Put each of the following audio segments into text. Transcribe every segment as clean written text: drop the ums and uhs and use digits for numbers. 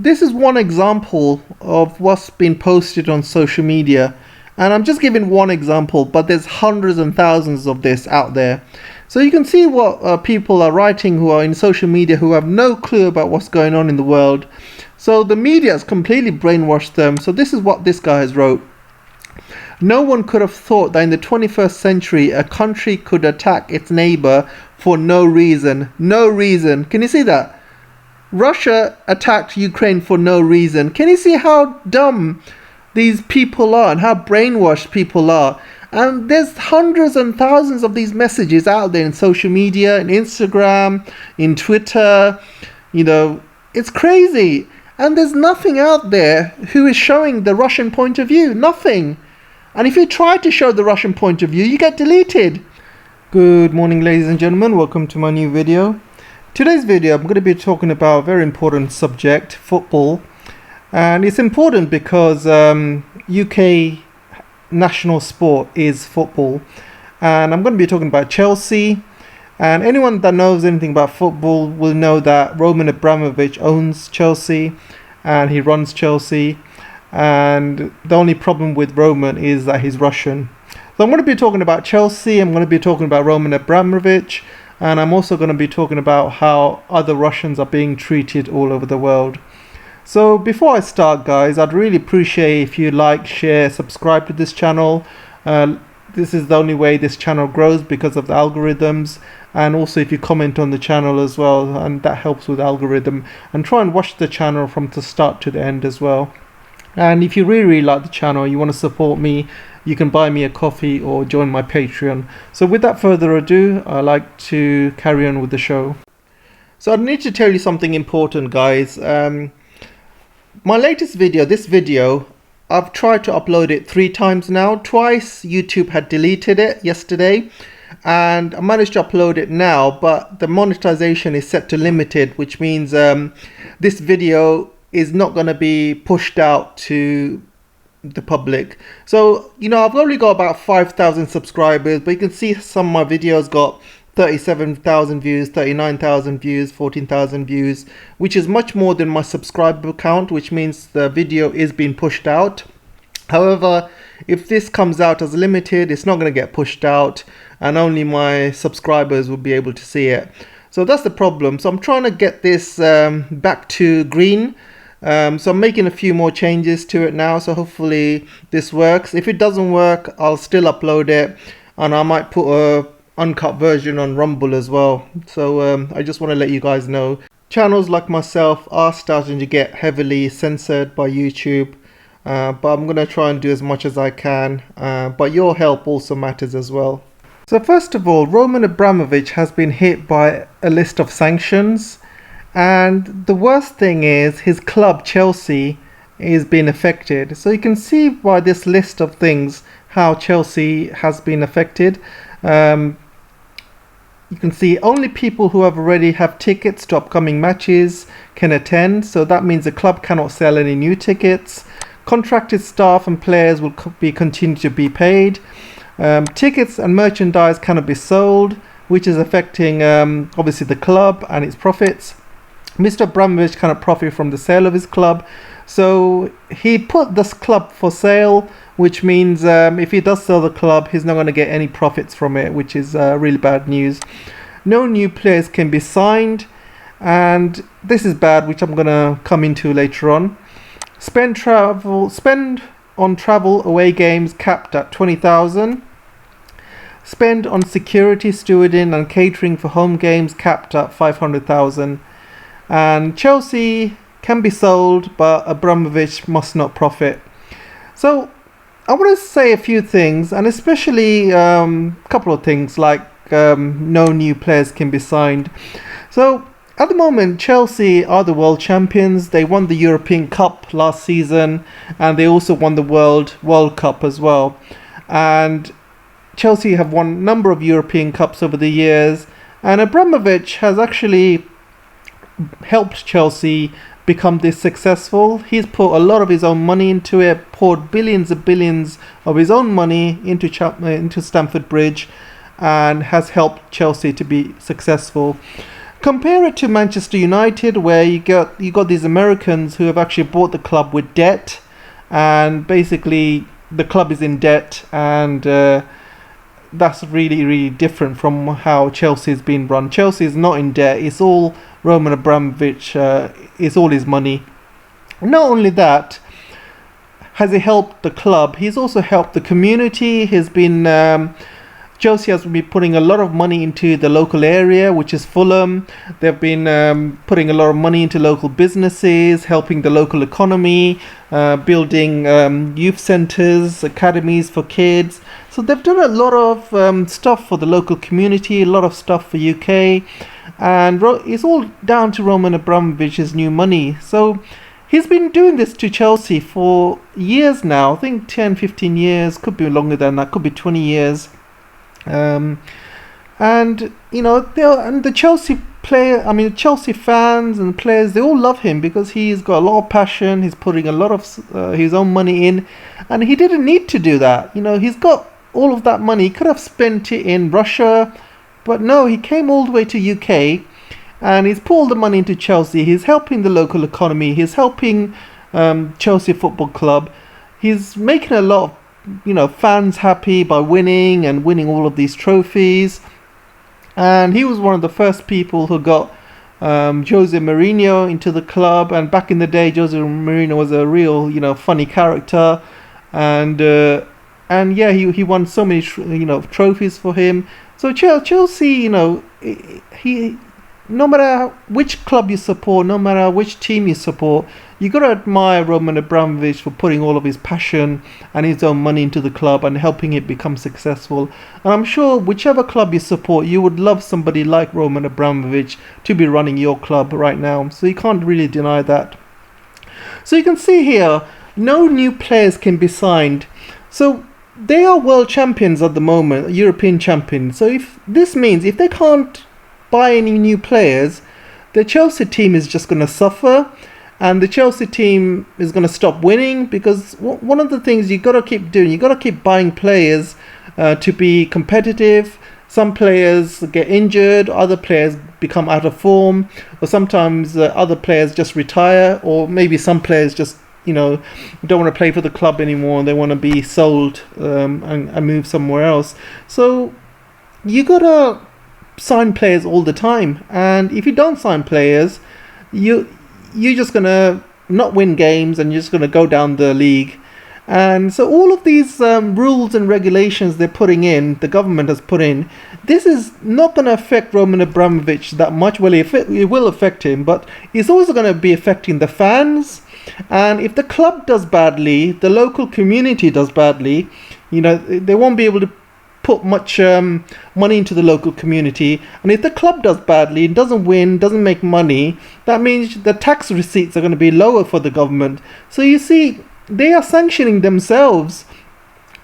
this is one example of what's been posted on social media, and I'm just giving one example, but there's hundreds and thousands of this out there. So you can see what people are writing who are in social media who have no clue about what's going on in the world. So the media has completely brainwashed them. So this is what this guy has wrote. No one could have thought that in the 21st century a country could attack its neighbor for no reason. No reason. Can you see that? Russia attacked Ukraine for no reason. Can you see how dumb these people are and how brainwashed people are? And there's hundreds and thousands of these messages out there in social media, in Instagram, in Twitter. You know, it's crazy. And there's nothing out there who is showing the Russian point of view. Nothing. And if you try to show the Russian point of view, you get deleted. Good morning, ladies and gentlemen. Welcome to my new video. Today's video, I'm going to be talking about a very important subject, football. And it's important because UK national sport is football. And I'm going to be talking about Chelsea. And anyone that knows anything about football will know that Roman Abramovich owns Chelsea and he runs Chelsea. And the only problem with Roman is that he's Russian. So I'm going to be talking about Chelsea, I'm going to be talking about Roman Abramovich, and I'm also going to be talking about how other Russians are being treated all over the world. So before I start, guys, I'd really appreciate if you like, share, subscribe to this channel. This is the only way this channel grows because of the algorithms, and also if you comment on the channel as well, and that helps with the algorithm, and try and watch the channel from the start to the end as well. And if you really like the channel, you want to support me, you can buy me a coffee or join my Patreon. So without further ado, I'd like to carry on with the show. So I need to tell you something important, guys. My latest video, this video, I've tried to upload it 3 times now. Twice YouTube had deleted it yesterday, and I managed to upload it now, but the monetization is set to limited, which means this video is not going to be pushed out to the public. So, you know, I've only got about 5,000 subscribers, but you can see some of my videos got 37,000 views, 39,000 views, 14,000 views, which is much more than my subscriber count, which means the video is being pushed out. However, if this comes out as limited, it's not going to get pushed out, and only my subscribers will be able to see it. So that's the problem. So I'm trying to get this back to green. So I'm making a few more changes to it now, so hopefully this works. If it doesn't work, I'll still upload it, and I might put a uncut version on Rumble as well. So I just want to let you guys know, channels like myself are starting to get heavily censored by YouTube, but I'm going to try and do as much as I can, but your help also matters as well. So first of all, Roman Abramovich has been hit by a list of sanctions. And the worst thing is his club Chelsea is being affected. So you can see by this list of things how Chelsea has been affected. You can see only people who already have tickets to upcoming matches can attend. So that means the club cannot sell any new tickets. Contracted staff and players will continue to be paid. Tickets and merchandise cannot be sold, which is affecting obviously the club and its profits. Mr. Abramovich cannot profit from the sale of his club, so he put this club for sale, which means if he does sell the club, he's not going to get any profits from it, which is really bad news. No new players can be signed, and this is bad, which I'm going to come into later on. Spend on travel away games capped at 20,000. Spend on security, stewarding and catering for home games capped at 500,000. And Chelsea can be sold, but Abramovich must not profit. So I want to say a few things, and especially a couple of things like no new players can be signed. So at the moment, Chelsea are the world champions. They won the European Cup last season, and they also won the World Cup as well. And Chelsea have won a number of European Cups over the years, and Abramovich has actually helped Chelsea become this successful. He's put a lot of his own money into it, poured billions and billions of his own money into Stamford Bridge, and has helped Chelsea to be successful. Compare it to Manchester United, where you got these Americans who have actually bought the club with debt, and basically the club is in debt, and that's really, really different from how Chelsea's been run. Chelsea is not in debt. It's all Roman Abramovich. It's all his money. Not only that, has he helped the club, he's also helped the community. He's been Chelsea has been putting a lot of money into the local area, which is Fulham. They've been putting a lot of money into local businesses, helping the local economy, building youth centres, academies for kids. So they've done a lot of stuff for the local community, a lot of stuff for UK. And it's all down to Roman Abramovich's new money. So he's been doing this to Chelsea for years now. I think 10, 15 years, could be longer than that, could be 20 years. And you know, the Chelsea Chelsea fans and players, they all love him because he's got a lot of passion. He's putting a lot of his own money in, and he didn't need to do that. You know, he's got all of that money. He could have spent it in Russia, but no, he came all the way to UK, and he's put all the money into Chelsea. He's helping the local economy. He's helping Chelsea Football Club. He's making a lot of fans happy by winning all of these trophies. And he was one of the first people who got Jose Mourinho into the club. And back in the day, Jose Mourinho was a real funny character, and yeah, he won so many trophies for him. So Chelsea, he, no matter which club you support, no matter which team you support, you got to admire Roman Abramovich for putting all of his passion and his own money into the club and helping it become successful. And I'm sure whichever club you support, you would love somebody like Roman Abramovich to be running your club right now. So you can't really deny that. So you can see here, no new players can be signed. So they are world champions at the moment, European champions. So if this means if they can't buy any new players, the Chelsea team is just going to suffer, and the Chelsea team is going to stop winning, because one of the things you got to keep doing, you got to keep buying players to be competitive. Some players get injured, other players become out of form, or sometimes other players just retire, or maybe some players just don't want to play for the club anymore, and they want to be sold and move somewhere else. So you got to sign players all the time, and if you don't sign players, you're just gonna not win games, and you're just gonna go down the league. And so all of these rules and regulations they're putting in, the government has put in, this is not going to affect Roman Abramovich that much. Well, it will affect him, but it's also going to be affecting the fans. And if the club does badly, the local community does badly, they won't be able to put much money into the local community. And if the club does badly, doesn't win, doesn't make money, that means the tax receipts are going to be lower for the government. So you see, they are sanctioning themselves.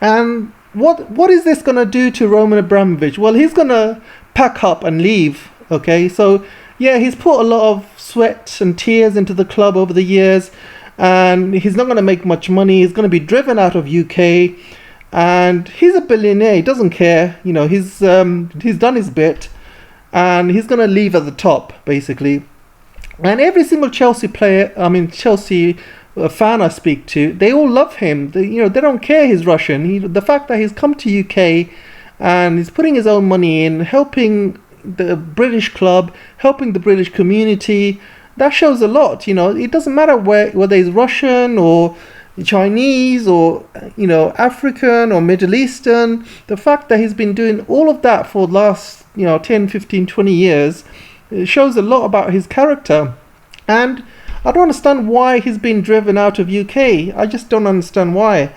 And what is this going to do to Roman Abramovich? Well, he's going to pack up and leave. Okay, so yeah, he's put a lot of sweat and tears into the club over the years, and he's not going to make much money. He's going to be driven out of UK. And he's a billionaire. He doesn't care. He's done his bit, and he's going to leave at the top, basically. And every single Chelsea fan I speak to, they all love him. They don't care he's Russian. The fact that he's come to UK and he's putting his own money in, helping the British club, helping the British community, that shows a lot. It doesn't matter whether he's Russian or Chinese or African or Middle Eastern. The fact that he's been doing all of that for the last 10, 15, 20 years, it shows a lot about his character. And I don't understand why he's been driven out of UK. I just don't understand why.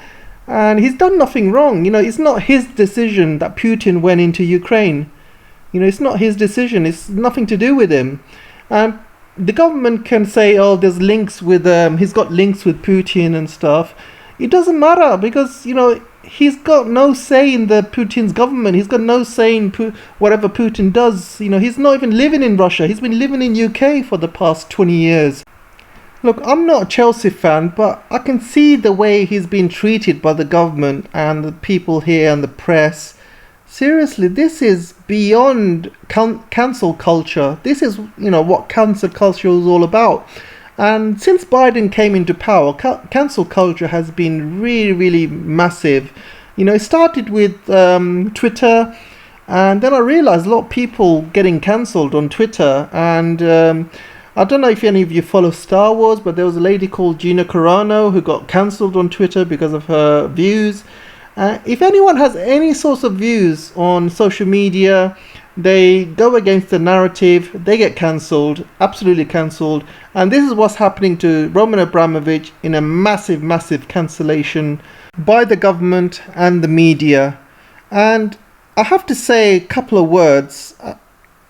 And he's done nothing wrong. It's not his decision that Putin went into Ukraine. It's not his decision. It's nothing to do with him. And the government can say, oh, there's links with he's got links with Putin and stuff. It doesn't matter, because he's got no say in the Putin's government. He's got no say in whatever Putin does. He's not even living in Russia. He's been living in UK for the past 20 years. Look, I'm not a Chelsea fan, but I can see the way he's been treated by the government and the people here and the press. Seriously, this is beyond cancel culture. This is, what cancel culture is all about. And since Biden came into power, cancel culture has been really, really massive. It started with Twitter, and then I realized a lot of people getting cancelled on Twitter. And I don't know if any of you follow Star Wars, but there was a lady called Gina Carano who got cancelled on Twitter because of her views. If anyone has any sorts of views on social media, they go against the narrative, they get cancelled, absolutely cancelled. And this is what's happening to Roman Abramovich in a massive, massive cancellation by the government and the media. And I have to say a couple of words.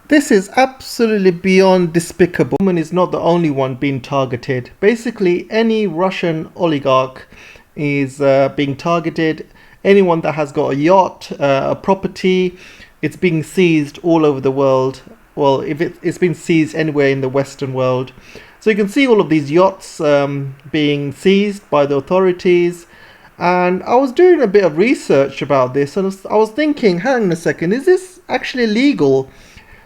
This is absolutely beyond despicable. Roman is not the only one being targeted. Basically, any Russian oligarch is being targeted. Anyone that has got a yacht, a property, it's being seized all over the world. Well, if it's been seized anywhere in the Western world. So you can see all of these yachts being seized by the authorities. And I was doing a bit of research about this, and I was thinking, hang on a second, is this actually legal?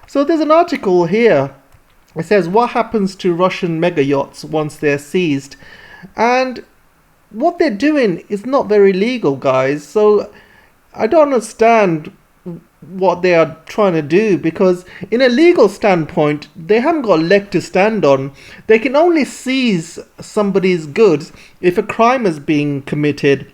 So there's an article here. It says, what happens to Russian mega yachts once they're seized? And what they're doing is not very legal, guys. So I don't understand what they are trying to do, because in a legal standpoint, they haven't got a leg to stand on. They can only seize somebody's goods if a crime is being committed.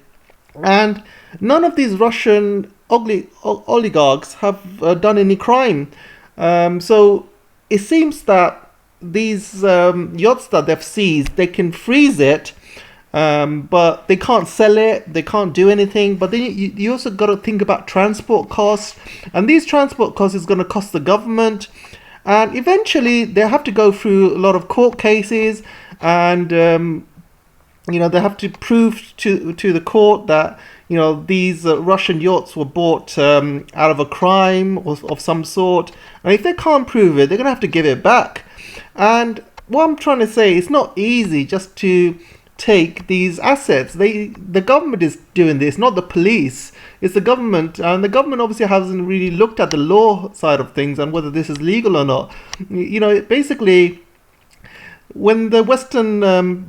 And none of these Russian oligarchs have done any crime. So it seems that these yachts that they've seized, they can freeze it, but they can't sell it, they can't do anything. But then you also got to think about transport costs, and these transport costs is going to cost the government, and eventually they have to go through a lot of court cases, and they have to prove to the court that these Russian yachts were bought out of a crime of some sort. And if they can't prove it, they're going to have to give it back. And what I'm trying to say, it's not easy just to take these assets. The government is doing this, not the police. It's the government, and the government obviously hasn't really looked at the law side of things and whether this is legal or not. Basically, when the Western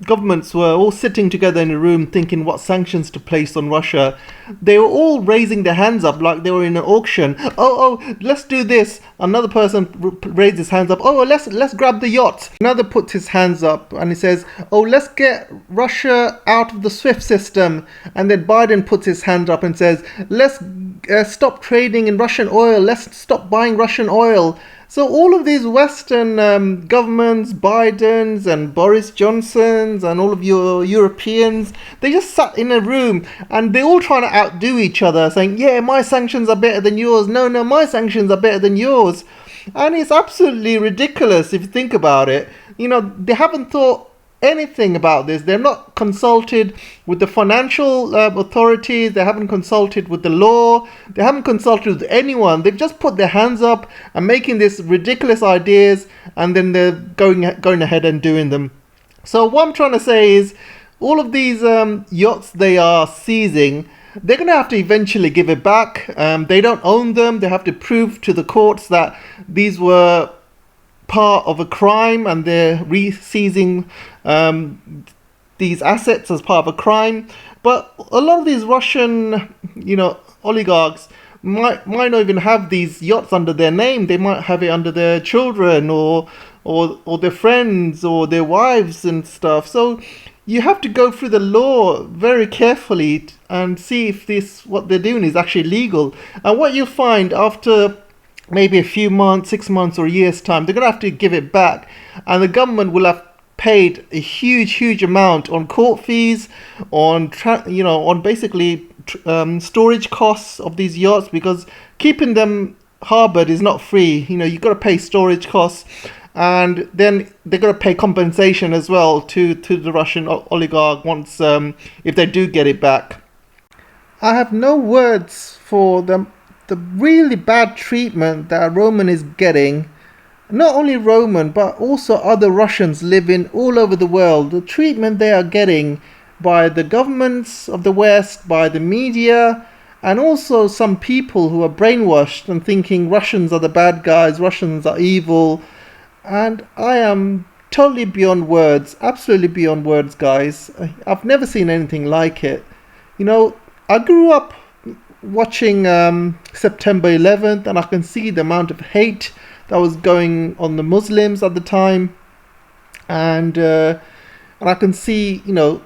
governments were all sitting together in a room thinking what sanctions to place on Russia, they were all raising their hands up like they were in an auction. Oh, let's do this. Another person raised his hands up. Oh, let's grab the yacht. Another puts his hands up and he says, oh, let's get Russia out of the SWIFT system. And then Biden puts his hand up and says, let's stop trading in Russian oil. Let's stop buying Russian oil. So all of these Western governments, Bidens and Boris Johnsons and all of your Europeans, they just sat in a room and they're all trying to outdo each other, saying, yeah, my sanctions are better than yours. No, my sanctions are better than yours. And it's absolutely ridiculous if you think about it. They haven't thought anything about this. They're not consulted with the financial authorities. They haven't consulted with the law. They haven't consulted with anyone. They've just put their hands up and making these ridiculous ideas, and then they're going ahead and doing them. So what I'm trying to say is, all of these yachts they are seizing, they're going to have to eventually give it back. They don't own them. They have to prove to the courts that these were part of a crime, and they're re-seizing these assets as part of a crime. But a lot of these Russian, oligarchs might not even have these yachts under their name. They might have it under their children or their friends or their wives and stuff. So you have to go through the law very carefully and see if what they're doing is actually legal. And what you'll find after maybe a few months, 6 months or a year's time, they're going to have to give it back, and the government will have paid a huge amount on court fees, on basically storage costs of these yachts, because keeping them harbored is not free. You've got to pay storage costs, and then they're going to pay compensation as well to the Russian oligarch once if they do get it back. I have no words for the really bad treatment that Roman is getting. Not only Roman, but also other Russians living all over the world. The treatment they are getting by the governments of the West, by the media, and also some people who are brainwashed and thinking Russians are the bad guys, Russians are evil. And I am totally beyond words, absolutely beyond words, guys. I've never seen anything like it. You know, I grew up watching September 11th, and I can see the amount of hate that was going on the Muslims at the time, and I can see, you know,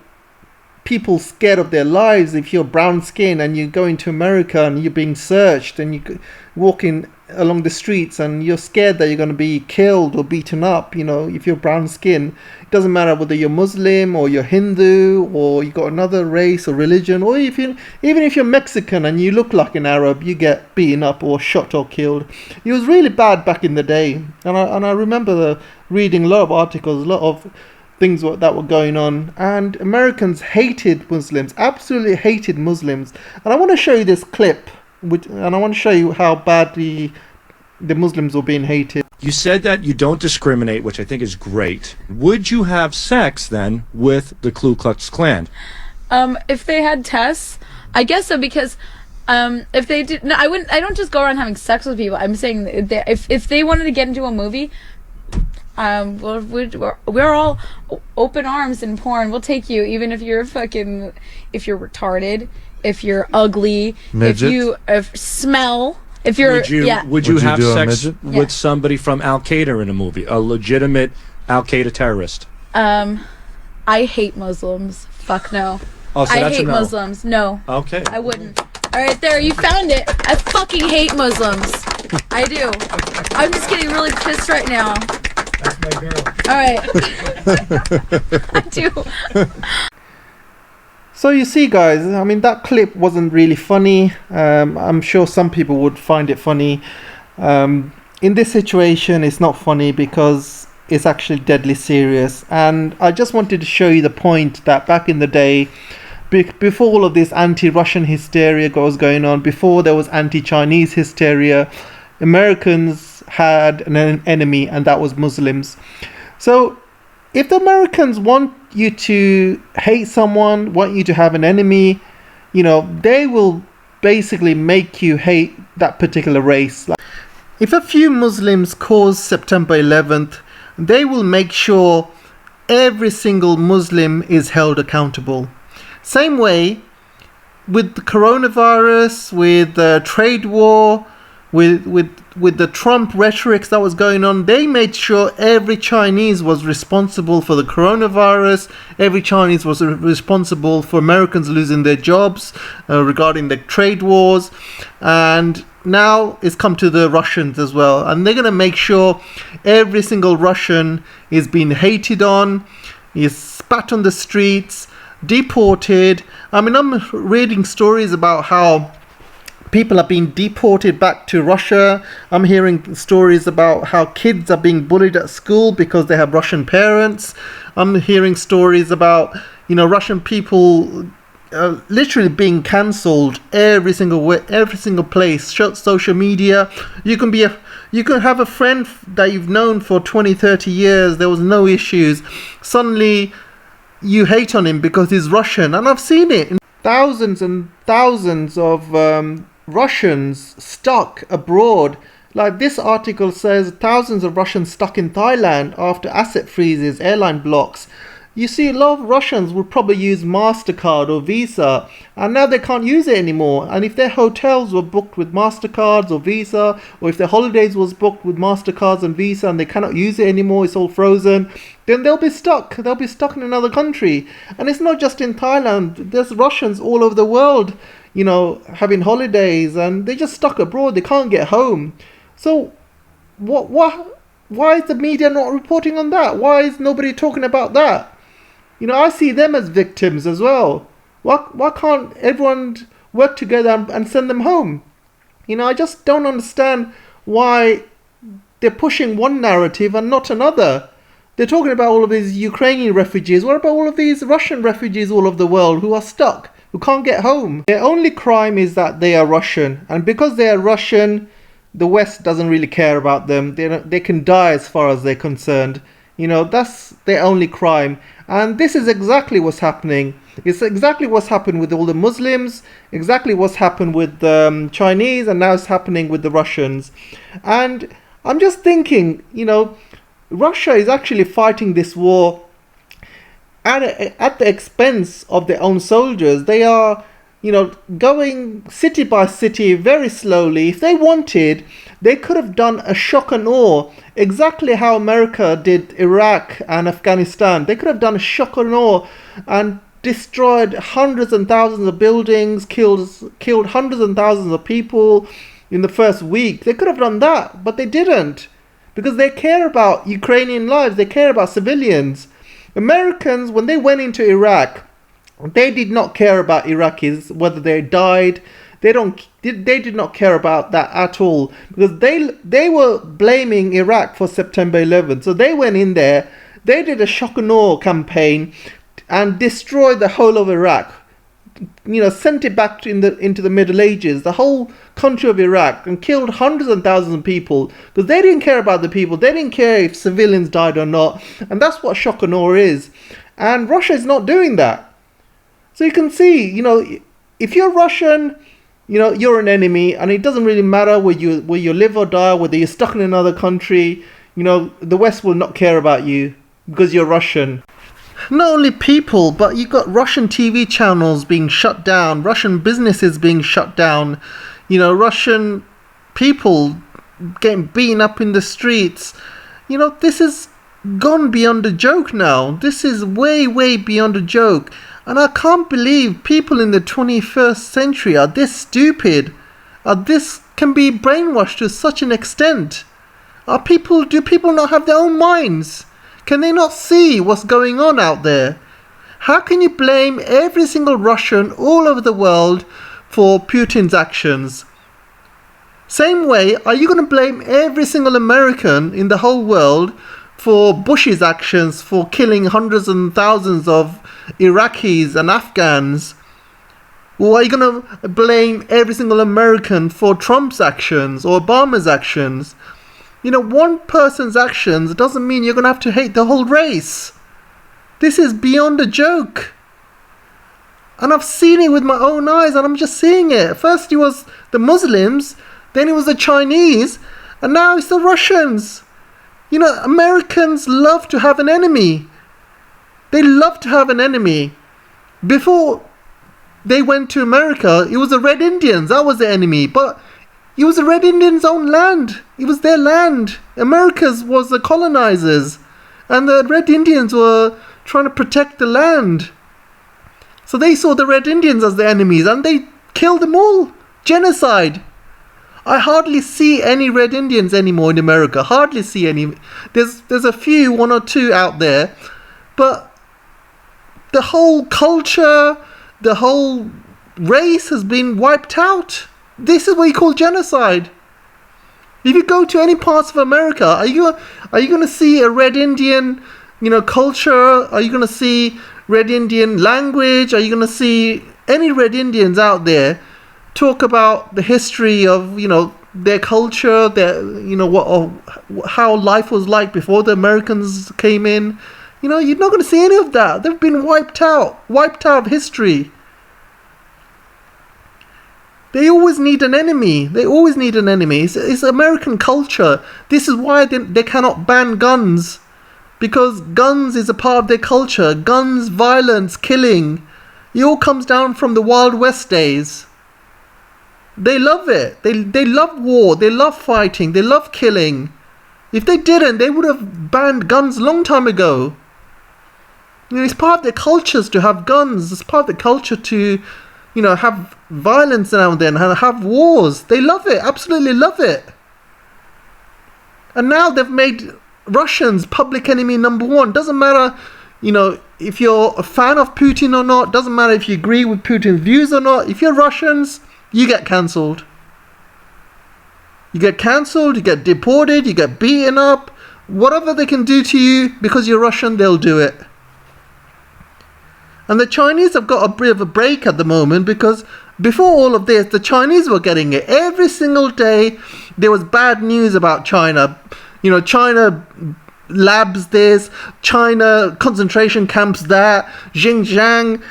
people scared of their lives. If you're brown skin and you go into America and you're being searched and you're walking along the streets and you're scared that you're going to be killed or beaten up, you know, if you're brown skin, it doesn't matter whether you're Muslim or you're Hindu or you got another race or religion, or even if you're Mexican and you look like an Arab, you get beaten up or shot or killed. It was really bad back in the day, and I remember reading a lot of articles, a lot of things that were going on, and Americans hated Muslims, absolutely hated Muslims. And I want to show you this clip, and I want to show you how badly the Muslims were being hated. You said that you don't discriminate, which I think is great. Would you have sex then with the Ku Klux Klan? If they had tests, I guess so, because if they did, no, I wouldn't. I don't just go around having sex with people. I'm saying if they wanted to get into a movie, we're all open arms in porn. We'll take you, even if you're if you're retarded, if you're ugly, midget. If you smell, if you're Would you have do a sex midget? with somebody from Al Qaeda in a movie, a legitimate Al Qaeda terrorist? I hate Muslims. Fuck no. Oh, so I that's hate a no. Muslims. No. Okay. I wouldn't. All right, there, you found it. I fucking hate Muslims. I do. I'm just getting really pissed right now. That's my girl. All right. I do. So you see, guys, I mean, that clip wasn't really funny. I'm sure some people would find it funny. In this situation, it's not funny because it's actually deadly serious. And I just wanted to show you the point that back in the day, before all of this anti-Russian hysteria was going on, before there was anti-Chinese hysteria, Americans had an enemy, and that was Muslims. So if the Americans want you to hate someone, want you to have an enemy, you know, they will basically make you hate that particular race. Like, if a few Muslims cause September 11th, they will make sure every single Muslim is held accountable. Same way with the coronavirus, with the trade war, with the Trump rhetoric that was going on, they made sure every Chinese was responsible for the coronavirus. Every Chinese was responsible for Americans losing their jobs regarding the trade wars. And now it's come to the Russians as well. And they're going to make sure every single Russian is being hated on, is spat on the streets, deported. I mean, I'm reading stories about how people are being deported back to Russia. I'm hearing stories about how kids are being bullied at school because they have Russian parents. I'm hearing stories about, you know, Russian people literally being cancelled every single place. Social media. You can have a friend that you've known for 20, 30 years. There was no issues. Suddenly you hate on him because he's Russian. And I've seen it. Thousands and thousands of Russians stuck abroad. Like this article says, thousands of Russians stuck in Thailand after asset freezes, airline blocks. You see, a lot of Russians would probably use MasterCard or Visa, and now they can't use it anymore. And if their hotels were booked with MasterCards or Visa, or if their holidays was booked with MasterCards and Visa and they cannot use it anymore, it's all frozen, then they'll be stuck. They'll be stuck in another country. And it's not just in Thailand. There's Russians all over the world, you know, having holidays, and they're just stuck abroad. They can't get home. So why is the media not reporting on that? Why is nobody talking about that? You know, I see them as victims as well. Why can't everyone work together and send them home? You know, I just don't understand why they're pushing one narrative and not another. They're talking about all of these Ukrainian refugees. What about all of these Russian refugees all over the world who are stuck, who can't get home? Their only crime is that they are Russian. And because they are Russian, the West doesn't really care about them. They can die as far as they're concerned. You know, that's their only crime. And this is exactly what's happening. It's exactly what's happened with all the Muslims, exactly what's happened with the Chinese, and now it's happening with the Russians. And I'm just thinking, Russia is actually fighting this war at the expense of their own soldiers. They are, going city by city very slowly. If they wanted, they could have done a shock and awe, exactly how America did Iraq and Afghanistan. They could have done a shock and awe and destroyed hundreds and thousands of buildings, killed hundreds and thousands of people in the first week. They could have done that, but they didn't, because they care about Ukrainian lives. They care about civilians. Americans, when they went into Iraq, they did not care about Iraqis, whether they died. They did not care about that at all, because they were blaming Iraq for September 11th. So they went in there, they did a shock and awe campaign and destroyed the whole of Iraq. Sent it back into the Middle Ages, the whole country of Iraq, and killed hundreds and thousands of people, because they didn't care about the people. They didn't care if civilians died or not. And that's what shock and awe is. And Russia is not doing that. So you can see, if you're Russian, you're an enemy, and it doesn't really matter where you live or die, whether you're stuck in another country. The West will not care about you because you're Russian. Not only people, but you've got Russian TV channels being shut down, Russian businesses being shut down, Russian people getting beaten up in the streets. This is gone beyond a joke now. This is way, way beyond a joke. And I can't believe people in the 21st century are this stupid, can be brainwashed to such an extent. Do people not have their own minds? Can they not see what's going on out there? How can you blame every single Russian all over the world for Putin's actions? Same way, are you going to blame every single American in the whole world for Bush's actions, for killing hundreds and thousands of Iraqis and Afghans? Or are you going to blame every single American for Trump's actions or Obama's actions? One person's actions doesn't mean you're going to have to hate the whole race. This is beyond a joke. And I've seen it with my own eyes, and I'm just seeing it. First it was the Muslims, then it was the Chinese, and now it's the Russians. Americans love to have an enemy. They love to have an enemy. Before they went to America, it was the Red Indians. That was the enemy. But it was the Red Indians' own land. It was their land. America's was the colonizers. And the Red Indians were trying to protect the land. So they saw the Red Indians as the enemies, and they killed them all. Genocide. I hardly see any Red Indians anymore in America. Hardly see any. There's a few, one or two out there. But the whole culture, the whole race has been wiped out. This is what you call genocide. If you go to any parts of America, are you going to see a Red Indian, culture? Are you going to see Red Indian language? Are you going to see any Red Indians out there talk about the history of, their culture, their, how life was like before the Americans came in? You're not going to see any of that. They've been wiped out of history. They always need an enemy. It's American culture. This is why they cannot ban guns. Because guns is a part of their culture. Guns, violence, killing. It all comes down from the Wild West days. They love it. They love war. They love fighting. They love killing. If they didn't, they would have banned guns a long time ago. It's part of their cultures to have guns. It's part of the culture to have violence now and then, and have wars. They love it, absolutely love it. And now they've made Russians public enemy number one. Doesn't matter, if you're a fan of Putin or not. Doesn't matter if you agree with Putin's views or not. If you're Russians, you get cancelled. You get cancelled, you get deported, you get beaten up. Whatever they can do to you because you're Russian, they'll do it. And the Chinese have got a bit of a break at the moment, because before all of this, the Chinese were getting it. Every single day, there was bad news about China. China labs this, China concentration camps that, Xinjiang,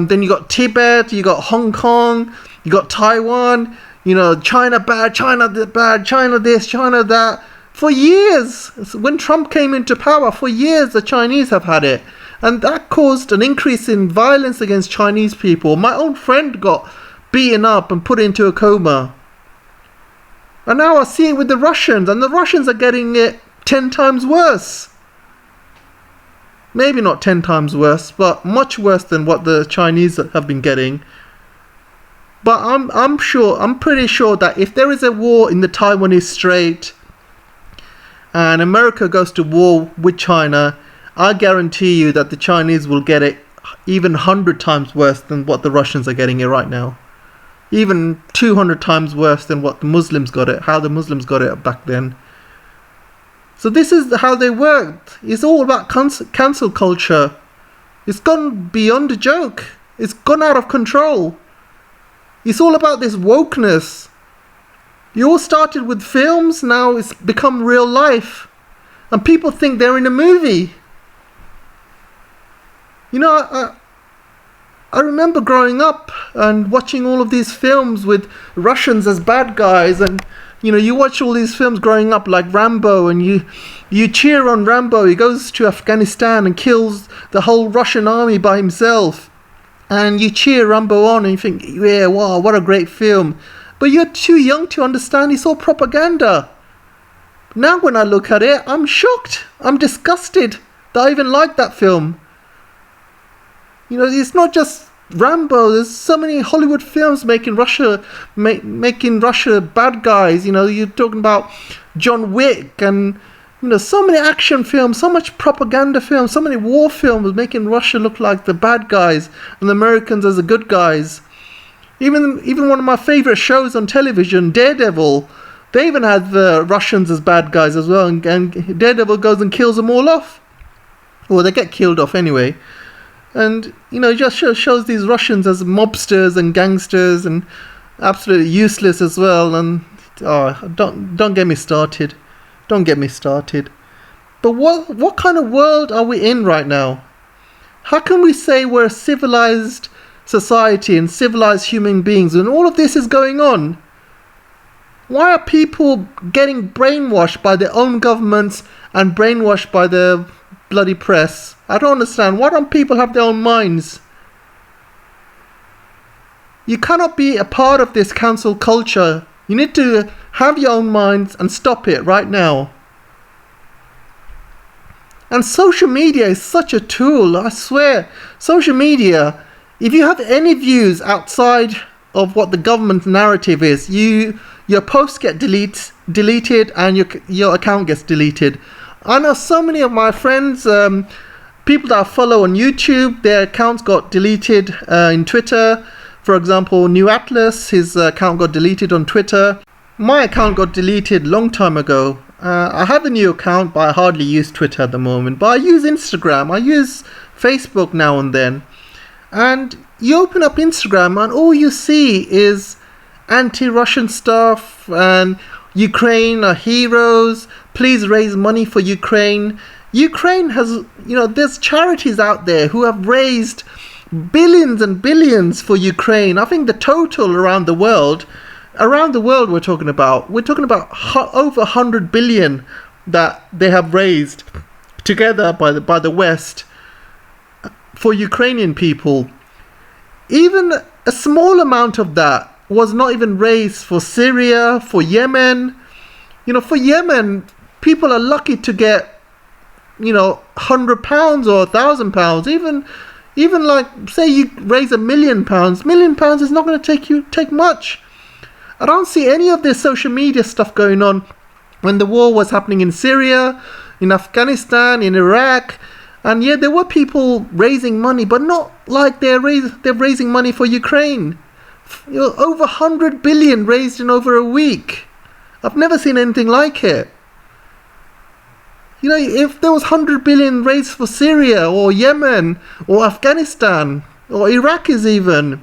then you got Tibet, you got Hong Kong, you got Taiwan, China bad, China bad, China this, China that. For years, when Trump came into power, for years the Chinese have had it. And that caused an increase in violence against Chinese people. My own friend got beaten up and put into a coma. And now I see it with the Russians, and the Russians are getting it 10 times worse. Maybe not 10 times worse, but much worse than what the Chinese have been getting. But I'm pretty sure that if there is a war in the Taiwanese Strait and America goes to war with China, I guarantee you that the Chinese will get it even 100 times worse than what the Russians are getting it right now. Even 200 times worse than what the Muslims got it, how the Muslims got it back then. So this is how they worked. It's all about cancel culture. It's gone beyond a joke. It's gone out of control. It's all about this wokeness. You all started with films, now it's become real life. And people think they're in a movie. I remember growing up and watching all of these films with Russians as bad guys, and you watch all these films growing up like Rambo, and you cheer on Rambo. He goes to Afghanistan and kills the whole Russian army by himself, and you cheer Rambo on and you think, yeah, wow, what a great film. But you're too young to understand it's all propaganda. Now when I look at it, I'm shocked. I'm disgusted that I even like that film. It's not just Rambo. There's so many Hollywood films making Russia bad guys. You're talking about John Wick and so many action films, so much propaganda films, so many war films making Russia look like the bad guys and the Americans as the good guys. Even one of my favorite shows on television, Daredevil, they even had the Russians as bad guys as well, and Daredevil goes and kills them all off. Well, they get killed off anyway. And, it just shows these Russians as mobsters and gangsters and absolutely useless as well. And, don't get me started. Don't get me started. But what kind of world are we in right now? How can we say we're a civilized society and civilized human beings when all of this is going on? Why are people getting brainwashed by their own governments and brainwashed by the bloody press? I don't understand. Why don't people have their own minds? You cannot be a part of this cancel culture. You need to have your own minds and stop it right now. And social media is such a tool, I swear. Social media, if you have any views outside of what the government narrative is, your posts get deleted and your account gets deleted. I know so many of my friends, people that I follow on YouTube, their accounts got deleted in Twitter. For example, New Atlas, his account got deleted on Twitter. My account got deleted long time ago. I have a new account, but I hardly use Twitter at the moment. But I use Instagram, I use Facebook now and then. And you open up Instagram and all you see is anti-Russian stuff and Ukraine are heroes, please raise money for Ukraine. Ukraine has, there's charities out there who have raised billions and billions for Ukraine. I think the total around the world we're talking about over 100 billion that they have raised together by the West for Ukrainian people. Even a small amount of that was not even raised for Syria, for Yemen. For Yemen, people are lucky to get, £100 or £1,000. Even like, say you raise £1 million, £1 million is not going to take much. I don't see any of this social media stuff going on when the war was happening in Syria, in Afghanistan, in Iraq. And yeah, there were people raising money, but not like they're raising money for Ukraine. Over 100 billion raised in over a week. I've never seen anything like it. If there was 100 billion raised for Syria or Yemen or Afghanistan or Iraqis even,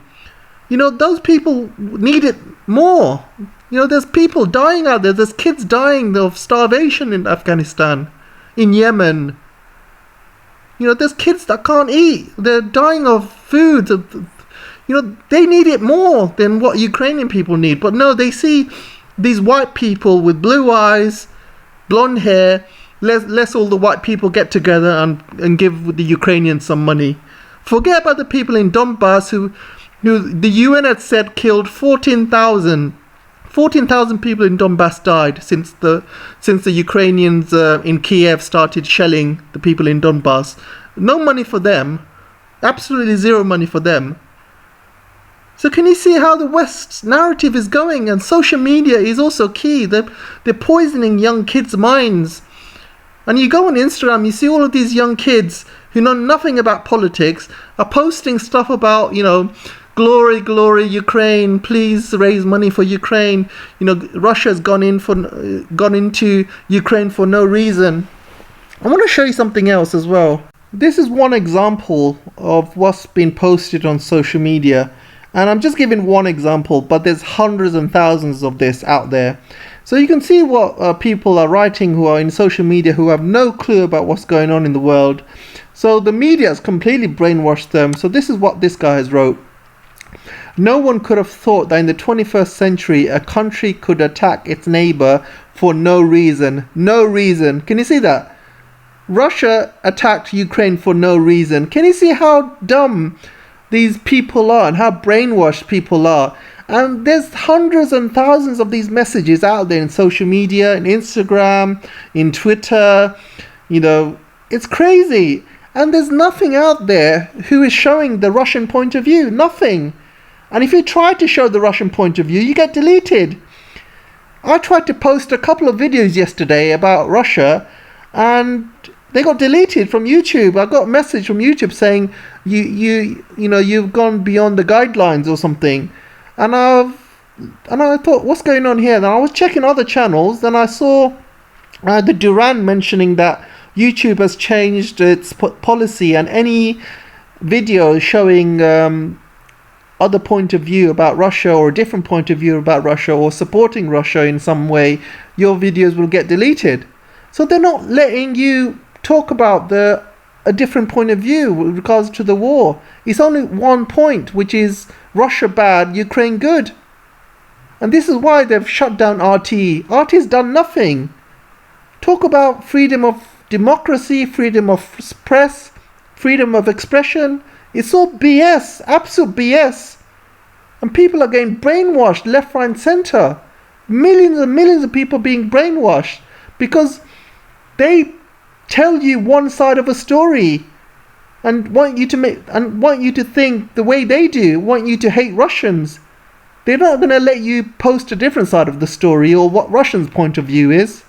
those people need it more. There's people dying out there. There's kids dying of starvation in Afghanistan. in Yemen. There's kids that can't eat. They're dying of food. They need it more than what Ukrainian people need. But no, they see these white people with blue eyes, blonde hair. Let's all the white people get together and give the Ukrainians some money. Forget about the people in Donbass who the UN had said killed 14,000 people in Donbass died since the Ukrainians in Kiev started shelling the people in Donbass. No money for them. Absolutely zero money for them. So can you see how the West's narrative is going? And social media is also key. They're poisoning young kids' minds. And you go on Instagram, you see all of these young kids who know nothing about politics are posting stuff about, glory, glory, Ukraine, please raise money for Ukraine. Russia's gone into Ukraine for no reason. I want to show you something else as well. This is one example of what's been posted on social media. And I'm just giving one example, but there's hundreds and thousands of this out there. So you can see what people are writing who are in social media who have no clue about what's going on in the world. So the media has completely brainwashed them. So this is what this guy has wrote. No one could have thought that in the 21st century a country could attack its neighbor for no reason. No reason. Can you see that? Russia attacked Ukraine for no reason. Can you see how dumb these people are and how brainwashed people are? And there's hundreds and thousands of these messages out there in social media, in Instagram, in Twitter. It's crazy. And there's nothing out there who is showing the Russian point of view. Nothing. And if you try to show the Russian point of view, you get deleted. I tried to post a couple of videos yesterday about Russia, and they got deleted from YouTube. I got a message from YouTube saying you've gone beyond the guidelines or something. And I thought, what's going on here? Then I was checking other channels, and I saw the Duran mentioning that YouTube has changed its policy, and any video showing other point of view about Russia or a different point of view about Russia or supporting Russia in some way, your videos will get deleted. So they're not letting you talk about a different point of view with regards to the war. It's only one point, which is Russia bad, Ukraine good. And this is why they've shut down RT. RT's done nothing. Talk about freedom of democracy, freedom of press, freedom of expression. It's all BS, absolute BS. And people are getting brainwashed left, right, and centre. Millions and millions of people being brainwashed because they tell you one side of a story and want you to think the way they do, want you to hate Russians. They're not going to let you post a different side of the story or what Russians' point of view is.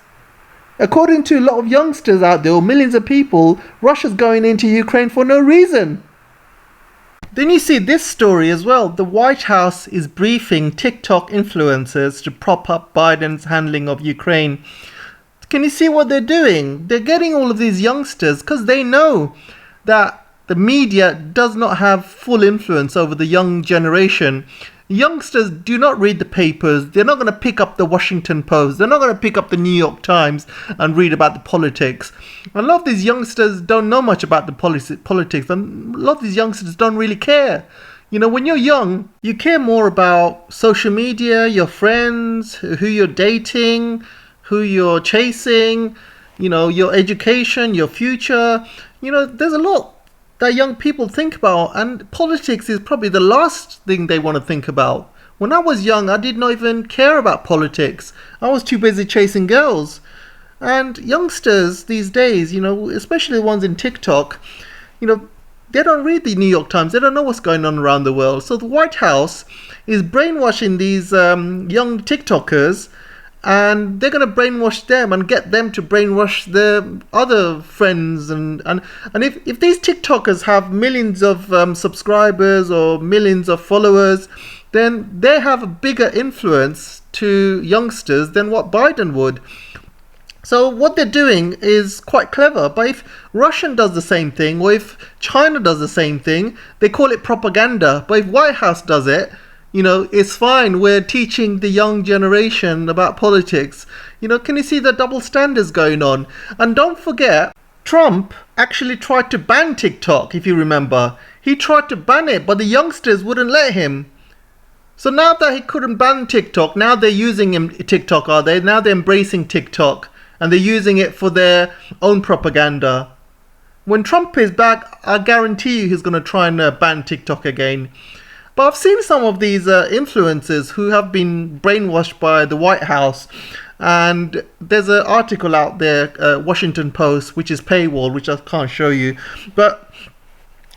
According to a lot of youngsters out there, or millions of people, Russia's going into Ukraine for no reason. Then you see this story as well. The White House is briefing Tick-Tock influencers to prop up Biden's handling of Ukraine. Can you see what they're doing? They're getting all of these youngsters because they know that the media does not have full influence over the young generation. Youngsters do not read the papers. They're not going to pick up the Washington Post. They're not going to pick up the New York Times and read about the politics. A lot of these youngsters don't know much about the politics, and a lot of these youngsters don't really care. When you're young, you care more about social media, your friends, who you're dating, who you're chasing, your education, your future. There's a lot that young people think about, and politics is probably the last thing they want to think about. When I was young, I did not even care about politics. I was too busy chasing girls. And youngsters these days, especially the ones in TikTok, they don't read the New York Times. They don't know what's going on around the world. So the White House is brainwashing these young TikTokers, and they're going to brainwash them and get them to brainwash their other friends. And if these TikTokers have millions of subscribers or millions of followers, then they have a bigger influence to youngsters than what Biden would. So what they're doing is quite clever. But if Russia does the same thing, or if China does the same thing, they call it propaganda. But if White House does it, It's fine. We're teaching the young generation about politics. Can you see the double standards going on? And don't forget, Trump actually tried to ban TikTok, if you remember. He tried to ban it, but the youngsters wouldn't let him. So now that he couldn't ban TikTok, now they're using TikTok, are they? Now they're embracing TikTok, and they're using it for their own propaganda. When Trump is back, I guarantee you he's going to try and ban TikTok again. But I've seen some of these influencers who have been brainwashed by the White House. And there's an article out there, Washington Post, which is paywall, which I can't show you. But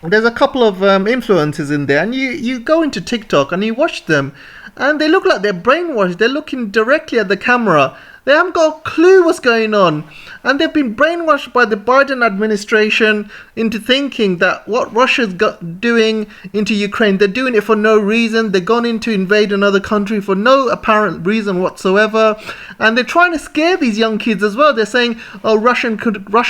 there's a couple of influencers in there. And you go into TikTok and you watch them. And they look like they're brainwashed. They're looking directly at the camera. They haven't got a clue what's going on. And they've been brainwashed by the Biden administration into thinking that what Russia's doing into Ukraine, they're doing it for no reason. They're gone in to invade another country for no apparent reason whatsoever. And they're trying to scare these young kids as well. They're saying, oh, Russia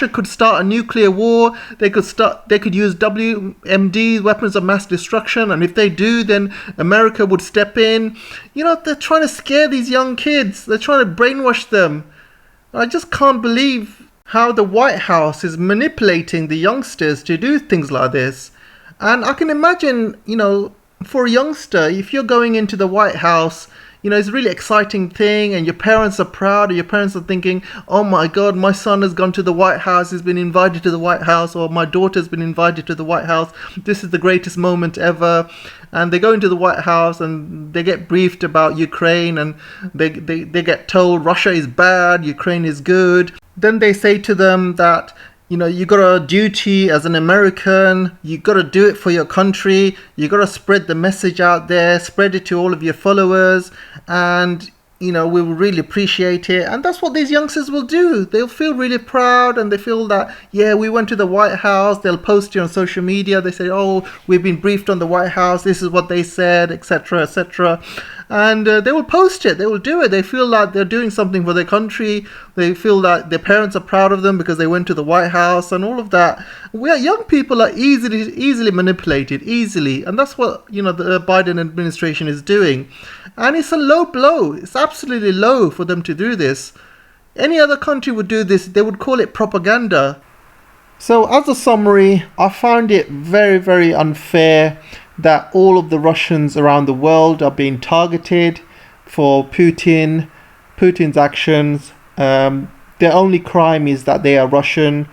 could start a nuclear war. They could use WMD, weapons of mass destruction. And if they do, then America would step in. They're trying to scare these young kids. They're trying to brainwash them. I just can't believe how the White House is manipulating the youngsters to do things like this. And I can imagine, for a youngster, if you're going into the White House, it's a really exciting thing, and your parents are proud, or your parents are thinking, oh my God, my son has gone to the White House, he's been invited to the White House, or my daughter's been invited to the White House. This is the greatest moment ever. And they go into the White House and they get briefed about Ukraine, and they get told Russia is bad, Ukraine is good. Then they say to them that, you got a duty as an American, you got to do it for your country, you got to spread the message out there, spread it to all of your followers, and we will really appreciate it. And that's what these youngsters will do. They'll feel really proud, and they feel that, yeah, we went to the White House. They'll post it on social media. They say, oh, we've been briefed on the White House, this is what they said, etc., etc. And they will post it. They will do it. They feel like they're doing something for their country. They feel that their parents are proud of them because they went to the White House and all of that. Young people are easily manipulated, easily. And that's what, the Biden administration is doing. And it's a low blow. It's absolutely low for them to do this. Any other country would do this. They would call it propaganda. So as a summary, I found it very, very unfair that all of the Russians around the world are being targeted for Putin's actions. Their only crime is that they are Russian.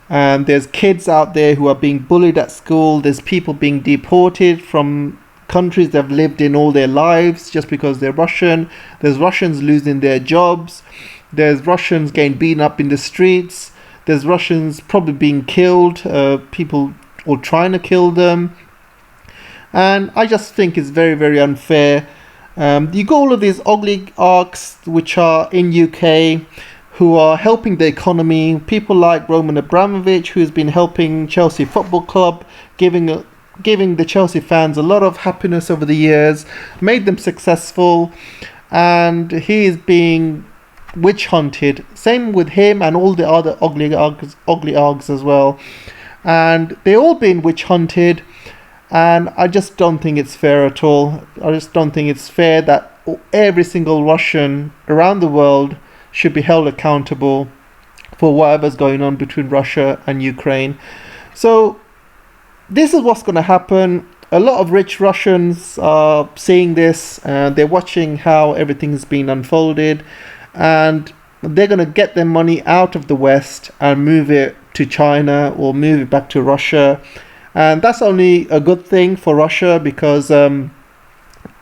There's kids out there who are being bullied at school. There's people being deported from countries they've lived in all their lives just because they're Russian. There's Russians losing their jobs. There's Russians getting beaten up in the streets. There's Russians probably being killed, people or trying to kill them. And I just think it's very, very unfair. You got all of these oligarchs which are in UK who are helping the economy. People like Roman Abramovich, who's been helping Chelsea Football Club, giving the Chelsea fans a lot of happiness over the years, made them successful, and he is being witch hunted. Same with him and all the other oligarchs as well. And they're all being witch hunted. And I just don't think it's fair at all. I just don't think it's fair that every single Russian around the world should be held accountable for whatever's going on between Russia and Ukraine. So this is what's going to happen. A lot of rich Russians are seeing this, and they're watching how everything's been unfolded, and they're going to get their money out of the West and move it to China or move it back to Russia. And that's only a good thing for Russia, because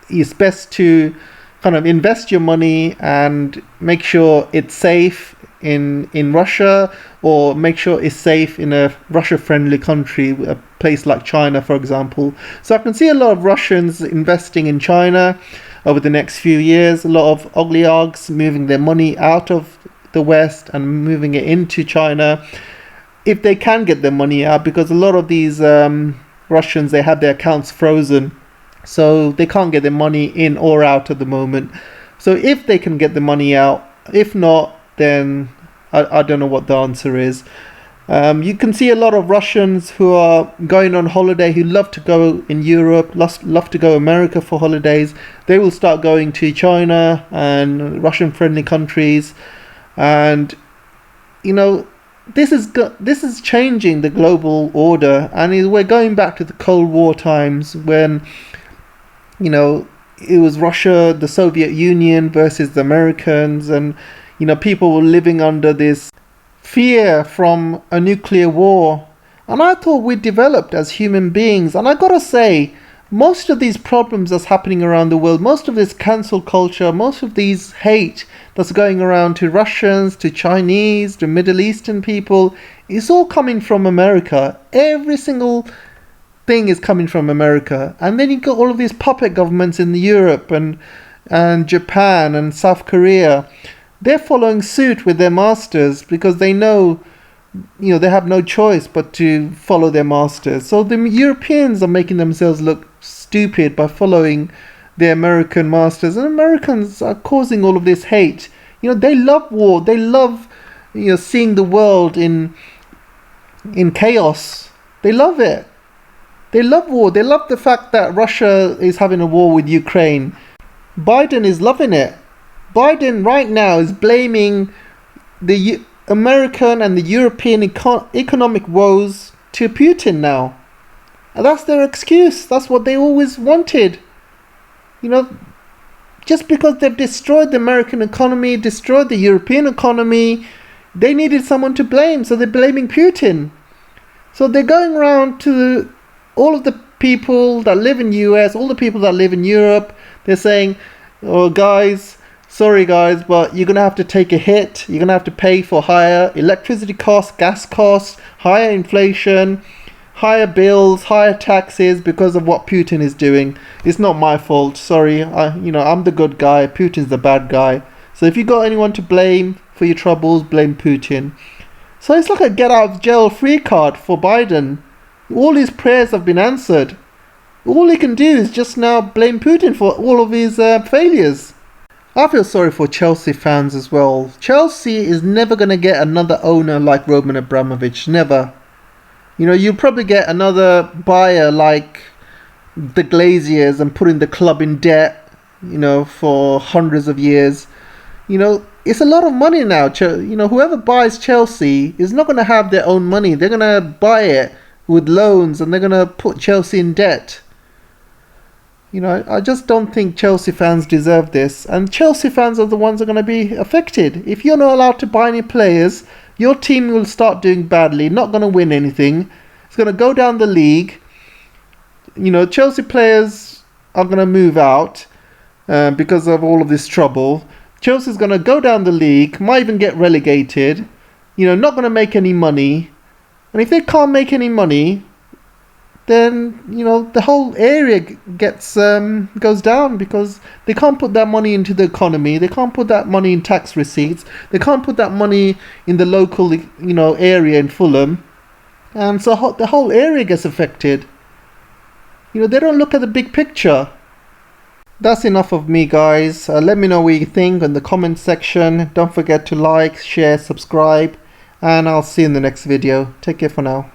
it's best to kind of invest your money and make sure it's safe in Russia, or make sure it's safe in a Russia-friendly country, a place like China, for example. So I can see a lot of Russians investing in China over the next few years, a lot of oligarchs moving their money out of the West and moving it into China, if they can get their money out, because a lot of these Russians, they have their accounts frozen, so they can't get their money in or out at the moment. So if they can get the money out, if not, then I don't know what the answer is. You can see a lot of Russians who are going on holiday, who love to go in Europe, love to go America for holidays. They will start going to China and Russian-friendly countries, and this is changing the global order, and we're going back to the Cold War times when it was Russia, the Soviet Union versus the Americans, and people were living under this fear from a nuclear war. And I thought we developed as human beings. And I gotta say, most of these problems that's happening around the world, most of this cancel culture, most of these hate that's going around to Russians, to Chinese, to Middle Eastern people, is all coming from America. Every single thing is coming from America. And then you got all of these puppet governments in Europe and Japan and South Korea. They're following suit with their masters because they know, they have no choice but to follow their masters. So the Europeans are making themselves look stupid by following the American masters, and Americans are causing all of this hate. They love war. They love, seeing the world in chaos. They love it. They love war. They love the fact that Russia is having a war with Ukraine. Biden is loving it. Biden right now is blaming the American and the European economic woes to Putin now. And that's their excuse. That's what they always wanted. Just because they've destroyed the American economy, destroyed the European economy, they needed someone to blame, so they're blaming Putin. So they're going around to all of the people that live in the US, all the people that live in Europe. They're saying, oh guys, sorry guys, but you're going to have to take a hit. You're going to have to pay for higher electricity costs, gas costs, higher inflation, higher bills, higher taxes because of what Putin is doing. It's not my fault. Sorry, I'm the good guy. Putin's the bad guy. So if you got anyone to blame for your troubles, blame Putin. So it's like a get out of jail free card for Biden. All his prayers have been answered. All he can do is just now blame Putin for all of his failures. I feel sorry for Chelsea fans as well. Chelsea is never going to get another owner like Roman Abramovich. Never. You'll probably get another buyer like the Glaziers and putting the club in debt, for hundreds of years. It's a lot of money now. Whoever buys Chelsea is not going to have their own money. They're going to buy it with loans and they're going to put Chelsea in debt. I just don't think Chelsea fans deserve this. And Chelsea fans are the ones that are going to be affected. If you're not allowed to buy any players, your team will start doing badly, not going to win anything. It's going to go down the league. Chelsea players are going to move out because of all of this trouble. Chelsea's going to go down the league, might even get relegated. Not going to make any money. And if they can't make any money, then the whole area goes down because they can't put that money into the economy. They can't put that money in tax receipts. They can't put that money in the local area in Fulham, and so the whole area gets affected. They don't look at the big picture. That's enough of me, guys. Let me know what you think in the comment section. Don't forget to like, share, subscribe, and I'll see you in the next video. Take care for now.